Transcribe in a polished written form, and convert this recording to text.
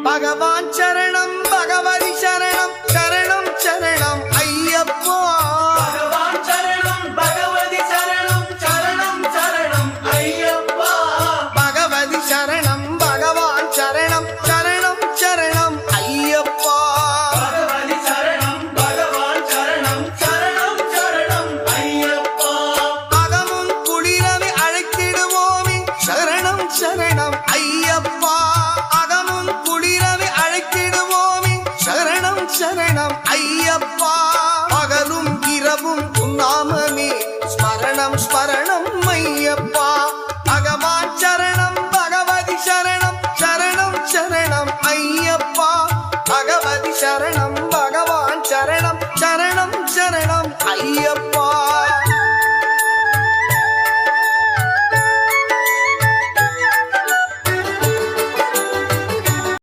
பகவான் சரணம் பகவதி சரணம் சரணம் சரணம் ஐயப்பா பகவான் சரணம் பகவதி சரணம் சரணம் சரணம் ஐயப்பா பகவதி சரணம் பகவான் சரணம் சரணம் சரணம் ஐயப்பா பகவதி சரணம் பகவான் சரணம் சரணம் சரணம் ஐயப்பா அகமும் குளிரவை அழைத்திடுவோமே சரணம் சரணம் ஐயப்பா அகமும் குளிரவை அழைத்திடுவோமே சரணம் சரணம் ஐயப்பா பகலும் இரவும் உன்னாமமே ஸ்மரணம் ஸ்மரணம் ஐயப்பா பகவான் சரணம் பகவதி சரணம் சரணம் சரணம் ஐயப்பா பகவதி சரணம்